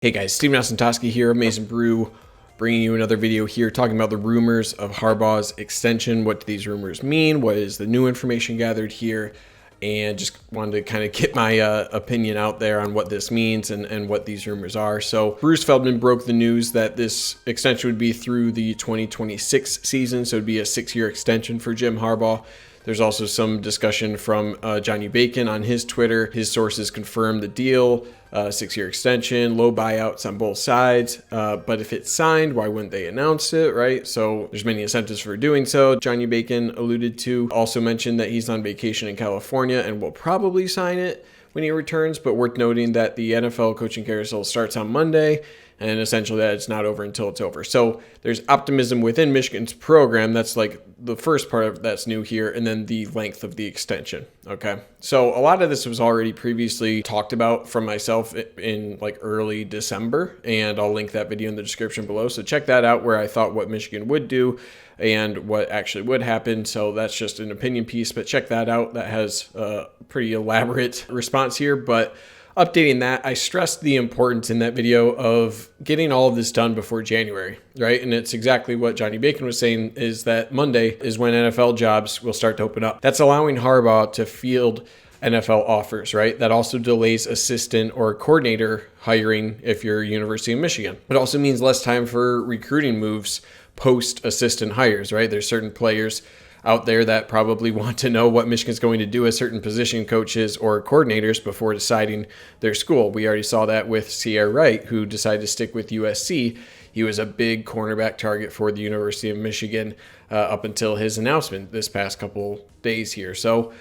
Hey guys, Steven Osentoski here, Amazing Brew, bringing you another video here talking about the rumors of Harbaugh's extension. What do these rumors mean? What is the new information gathered here? And just wanted to kind of get my opinion out there on what this means and what these rumors are. So Bruce Feldman broke the news that this extension would be through the 2026 season. So it'd be a 6-year extension for Jim Harbaugh. There's also some discussion from John U on his Twitter. His sources confirmed the deal, 6-year extension, low buyouts on both sides. But if it's signed, why wouldn't they announce it, right? So there's many incentives for doing so. John U alluded to, also mentioned that he's on vacation in California and will probably sign it when he returns. But worth noting that the NFL coaching carousel starts on Monday, and essentially that it's not over until it's over. So there's optimism within Michigan's program. That's like the first part of that's new here, and then the length of the extension. Okay, so a lot of this was already previously talked about from myself in like early December, and I'll link that video in the description below. So check that out, where I thought what Michigan would do and what actually would happen. So that's just an opinion piece, but check that out. That has a pretty elaborate response here, but updating that, I stressed the importance in that video of getting all of this done before January, right? And it's exactly what Johnny Bacon was saying, is that Monday is when NFL jobs will start to open up. That's allowing Harbaugh to field NFL offers, right? That also delays assistant or coordinator hiring if you're University of Michigan. It also means less time for recruiting moves post assistant hires, right? There's certain players out there that probably want to know what Michigan's going to do as certain position coaches or coordinators before deciding their school. We already saw that with Sierra Wright, who decided to stick with USC. He was a big cornerback target for the University of Michigan up until his announcement this past couple days here. So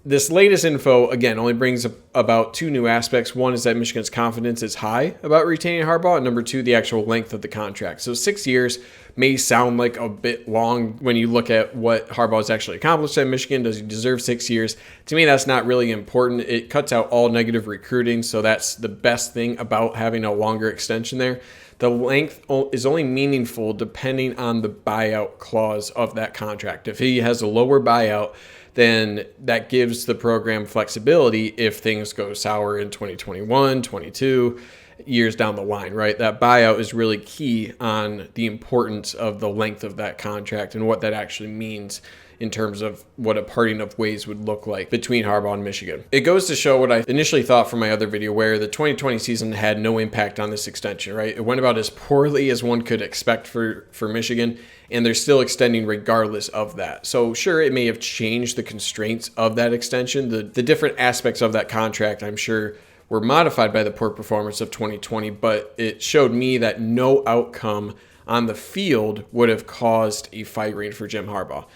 this latest info, again, only brings about two new aspects. One is that Michigan's confidence is high about retaining Harbaugh, and number two, the actual length of the contract. So 6 years may sound like a bit long when you look at what Harbaugh has actually accomplished at Michigan. Does he deserve 6 years? To me, that's not really important. It cuts out all negative recruiting, so that's the best thing about having a longer extension there. The length is only meaningful depending on the buyout clause of that contract. If he has a lower buyout, then that gives the program flexibility if things go sour in 2021, 22, years down the line, right? That buyout is really key on the importance of the length of that contract and what that actually means in terms of what a parting of ways would look like between Harbaugh and Michigan. It goes to show what I initially thought from my other video, where the 2020 season had no impact on this extension, right? It went about as poorly as one could expect for Michigan, and they're still extending regardless of that. So sure, it may have changed the constraints of that extension. The different aspects of that contract, I'm sure, were modified by the poor performance of 2020, but it showed me that no outcome on the field would have caused a firing for Jim Harbaugh.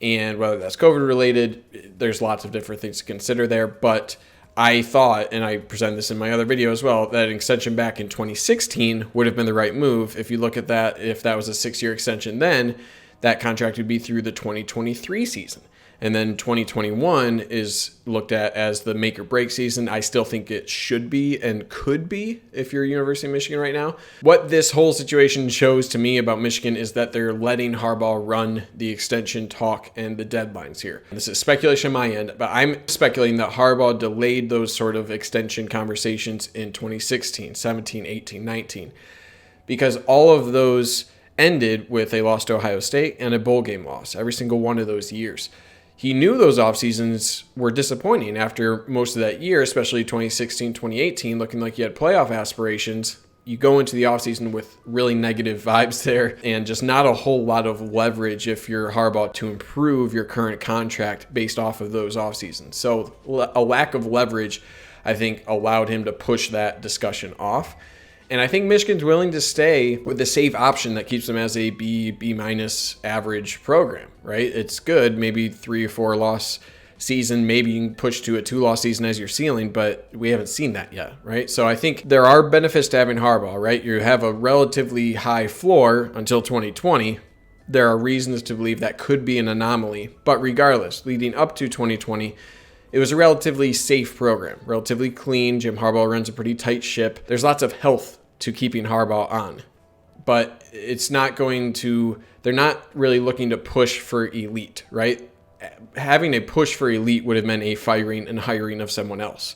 And whether that's COVID related, there's lots of different things to consider there. But I thought, and I presented this in my other video as well, that an extension back in 2016 would have been the right move. If you look at that, if that was a 6-year extension, then that contract would be through the 2023 season. And then 2021 is looked at as the make or break season. I still think it should be and could be if you're University of Michigan right now. What this whole situation shows to me about Michigan is that they're letting Harbaugh run the extension talk and the deadlines here. This is speculation on my end, but I'm speculating that Harbaugh delayed those sort of extension conversations in 2016, 17, 18, 19, because all of those ended with a loss to Ohio State and a bowl game loss every single one of those years. He knew those off seasons were disappointing after most of that year, especially 2016, 2018, looking like you had playoff aspirations. You go into the offseason with really negative vibes there and just not a whole lot of leverage if you're Harbaugh to improve your current contract based off of those off seasons. So a lack of leverage, I think, allowed him to push that discussion off. And I think Michigan's willing to stay with the safe option that keeps them as a B minus average program, right? It's good, maybe 3 or 4 loss season, maybe you can push to a 2-loss season as your ceiling, but we haven't seen that yet, right? So I think there are benefits to having Harbaugh, right? You have a relatively high floor until 2020. There are reasons to believe that could be an anomaly, but regardless, leading up to 2020, it was a relatively safe program, relatively clean. Jim Harbaugh runs a pretty tight ship. There's lots of health to keeping Harbaugh on, but it's not going to, they're not really looking to push for elite, right? Having a push for elite would have meant a firing and hiring of someone else.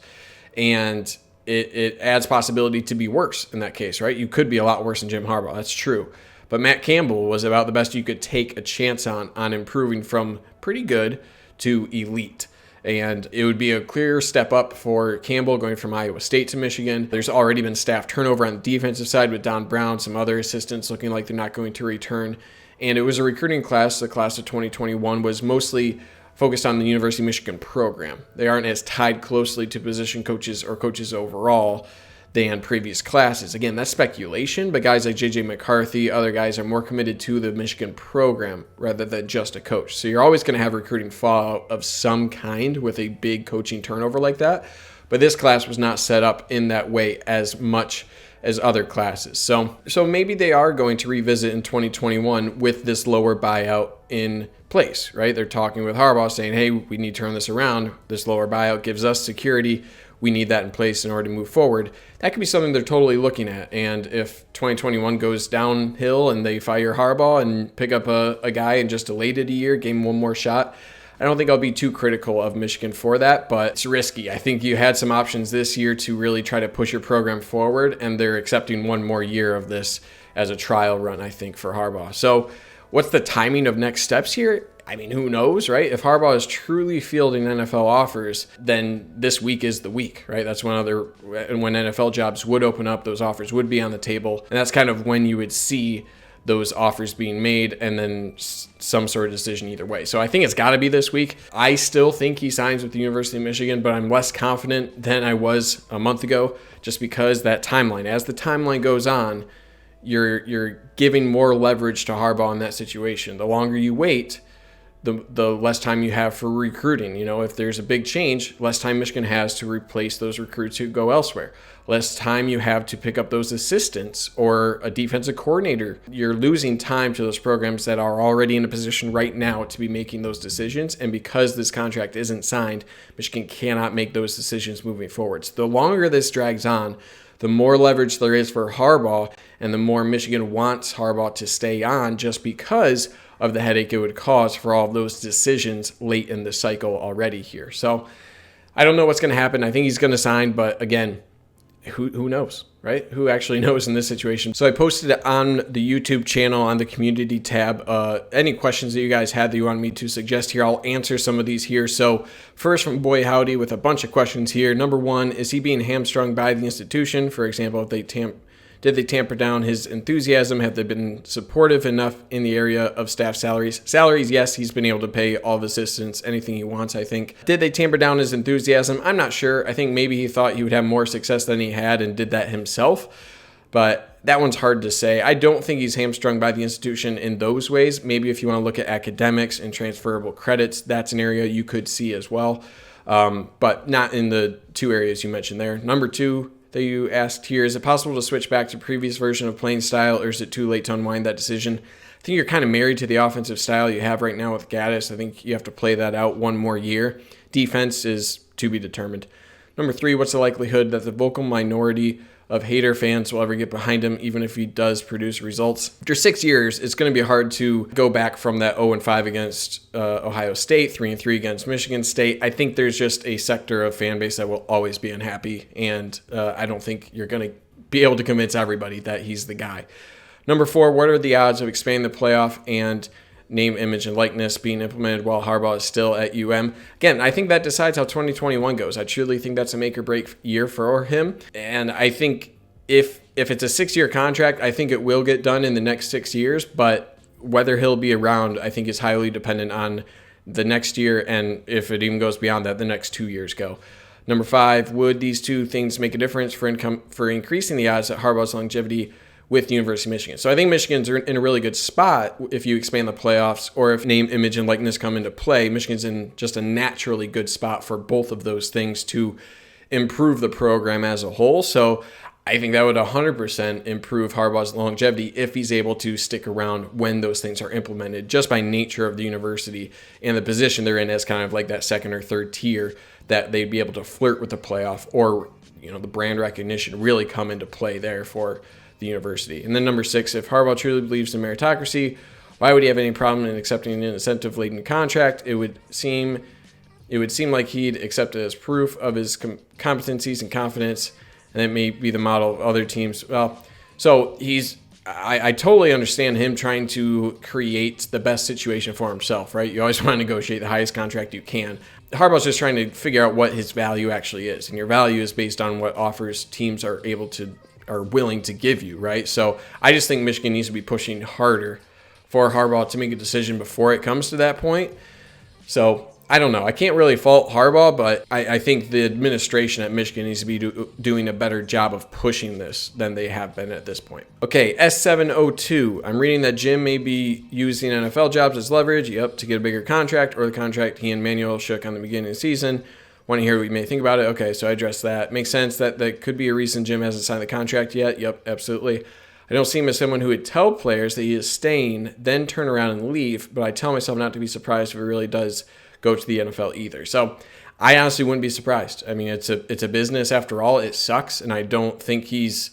And it adds possibility to be worse in that case, right? You could be a lot worse than Jim Harbaugh. That's true. But Matt Campbell was about the best you could take a chance on improving from pretty good to elite. And it would be a clear step up for Campbell going from Iowa State to Michigan. There's already been staff turnover on the defensive side with Don Brown, some other assistants looking like they're not going to return. And it was a recruiting class. The class of 2021 was mostly focused on the University of Michigan program. They aren't as tied closely to position coaches or coaches overall than previous classes. Again, that's speculation, but guys like J.J. McCarthy, other guys are more committed to the Michigan program rather than just a coach. So you're always going to have recruiting fallout of some kind with a big coaching turnover like that. But this class was not set up in that way as much as other classes. So maybe they are going to revisit in 2021 with this lower buyout in place, right? They're talking with Harbaugh saying, hey, we need to turn this around. This lower buyout gives us security. We need that in place in order to move forward. That could be something they're totally looking at. And if 2021 goes downhill and they fire Harbaugh and pick up a guy and just delayed it a year, give him one more shot, I don't think I'll be too critical of Michigan for that, but it's risky. I think you had some options this year to really try to push your program forward, and they're accepting one more year of this as a trial run, I think, for Harbaugh. So what's the timing of next steps here? I mean, who knows, right? If Harbaugh is truly fielding NFL offers, then this week is the week, right? That's when NFL jobs would open up, those offers would be on the table. And that's kind of when you would see those offers being made and then some sort of decision either way. So I think it's got to be this week. I still think he signs with the University of Michigan, but I'm less confident than I was a month ago just because that timeline, as the timeline goes on, you're giving more leverage to Harbaugh in that situation. The longer you wait, the less time you have for recruiting. You know, if there's a big change, less time Michigan has to replace those recruits who go elsewhere. Less time you have to pick up those assistants or a defensive coordinator. You're losing time to those programs that are already in a position right now to be making those decisions. And because this contract isn't signed, Michigan cannot make those decisions moving forward. So the longer this drags on, the more leverage there is for Harbaugh and the more Michigan wants Harbaugh to stay on just because of the headache it would cause for all of those decisions late in the cycle already here. So I don't know what's going to happen. I think he's going to sign, but again, who knows, right? Who actually knows in this situation? So I posted it on the YouTube channel on the community tab. Any questions that you guys had that you want me to suggest here, I'll answer some of these here. So first from Boy Howdy with a bunch of questions here. Number one, is he being hamstrung by the institution? For example, if did they tamper down his enthusiasm? Have they been supportive enough in the area of staff salaries? Salaries, yes, he's been able to pay all of his assistants anything he wants, I think. Did they tamper down his enthusiasm? I'm not sure. I think maybe he thought he would have more success than he had and did that himself. But that one's hard to say. I don't think he's hamstrung by the institution in those ways. Maybe if you want to look at academics and transferable credits, that's an area you could see as well. But not in the two areas you mentioned there. Number two, that you asked here, is it possible to switch back to previous version of playing style, or is it too late to unwind that decision? I think you're kind of married to the offensive style you have right now with Gaddis. I think you have to play that out one more year. Defense is to be determined. Number three, what's the likelihood that the vocal minority of hater fans will ever get behind him, even if he does produce results? After 6 years, it's going to be hard to go back from that 0-5 against Ohio State, 3-3 against Michigan State. I think there's just a sector of fan base that will always be unhappy, and I don't think you're going to be able to convince everybody that he's the guy. Number four, what are the odds of expanding the playoff and name, image, and likeness being implemented while Harbaugh is still at UM? Again, I think that decides how 2021 goes. I truly think that's a make or break year for him. And I think if it's a 6-year contract, I think it will get done in the next 6 years. But whether he'll be around, I think is highly dependent on the next year. And if it even goes beyond that, the next 2 years go. Number five, would these two things make a difference for increasing the odds that Harbaugh's longevity with the University of Michigan? So I think Michigan's in a really good spot if you expand the playoffs, or if name, image, and likeness come into play. Michigan's in just a naturally good spot for both of those things to improve the program as a whole. So I think that would 100% improve Harbaugh's longevity if he's able to stick around when those things are implemented, just by nature of the university and the position they're in as kind of like that second or third tier, that they'd be able to flirt with the playoff, or the brand recognition really come into play there for the university. And then number six, if Harbaugh truly believes in meritocracy, why would he have any problem in accepting an incentive-laden contract? It would seem like he'd accept it as proof of his competencies and confidence, and it may be the model of other teams. Well, so I totally understand him trying to create the best situation for himself, right? You always want to negotiate the highest contract you can. Harbaugh's just trying to figure out what his value actually is, and your value is based on what offers teams are willing to give you, right? So I just think Michigan needs to be pushing harder for Harbaugh to make a decision before it comes to that point. So I don't know. I can't really fault Harbaugh, but I think the administration at Michigan needs to be doing a better job of pushing this than they have been at this point. Okay, S702. I'm reading that Jim may be using NFL jobs as leverage, to get a bigger contract, or the contract he and Manuel shook on the beginning of the season. Want to hear what you may think about it? Okay, so I addressed that. Makes sense that could be a reason Jim hasn't signed the contract yet. Yep, absolutely. I don't see him as someone who would tell players that he is staying, then turn around and leave, but I tell myself not to be surprised if he really does go to the NFL either. So I honestly wouldn't be surprised. I mean, it's a business after all. It sucks, and I don't think he's,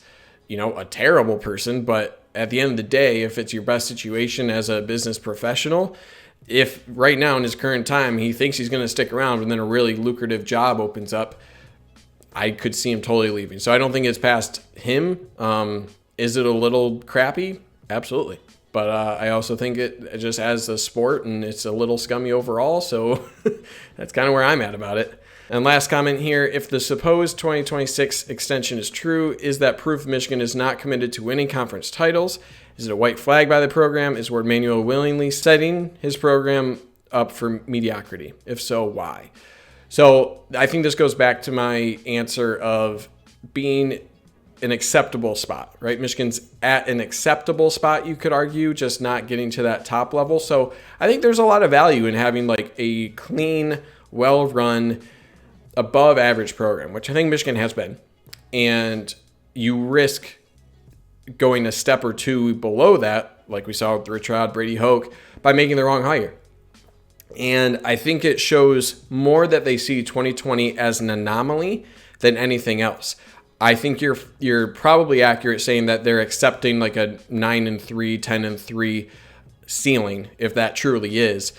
a terrible person, but at the end of the day, if it's your best situation as a business professional, if right now in his current time he thinks he's going to stick around and then a really lucrative job opens up, I could see him totally leaving. So I don't think it's past him. Is it a little crappy? Absolutely. But I also think it just as a sport, and it's a little scummy overall. So that's kind of where I'm at about it. And last comment here, if the supposed 2026 extension is true, is that proof Michigan is not committed to winning conference titles? Is it a white flag by the program? Is Ward Manuel willingly setting his program up for mediocrity? If so, why? So I think this goes back to my answer of being an acceptable spot, right? Michigan's at an acceptable spot, you could argue, just not getting to that top level. So I think there's a lot of value in having like a clean, well-run, above average program, which I think Michigan has been. And you risk going a step or two below that, like we saw with Rich Rod, Brady Hoke, by making the wrong hire. And I think it shows more that they see 2020 as an anomaly than anything else. I think you're probably accurate saying that they're accepting like a 9-3, 10-3 ceiling, if that truly is,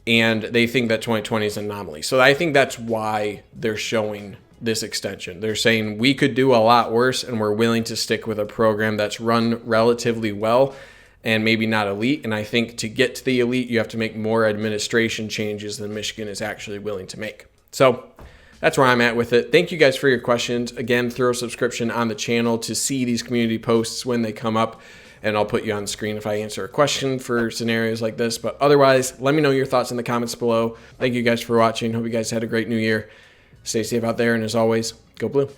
and they think that 2020 is an anomaly. So I think that's why they're showing this extension. They're saying we could do a lot worse, and we're willing to stick with a program that's run relatively well and maybe not elite. And I think to get to the elite, you have to make more administration changes than Michigan is actually willing to make. So that's where I'm at with it. Thank you guys for your questions. Again, throw a subscription on the channel to see these community posts when they come up, and I'll put you on the screen if I answer a question for scenarios like this. But otherwise, let me know your thoughts in the comments below. Thank you guys for watching. Hope you guys had a great new year. Stay safe out there, and as always, go blue.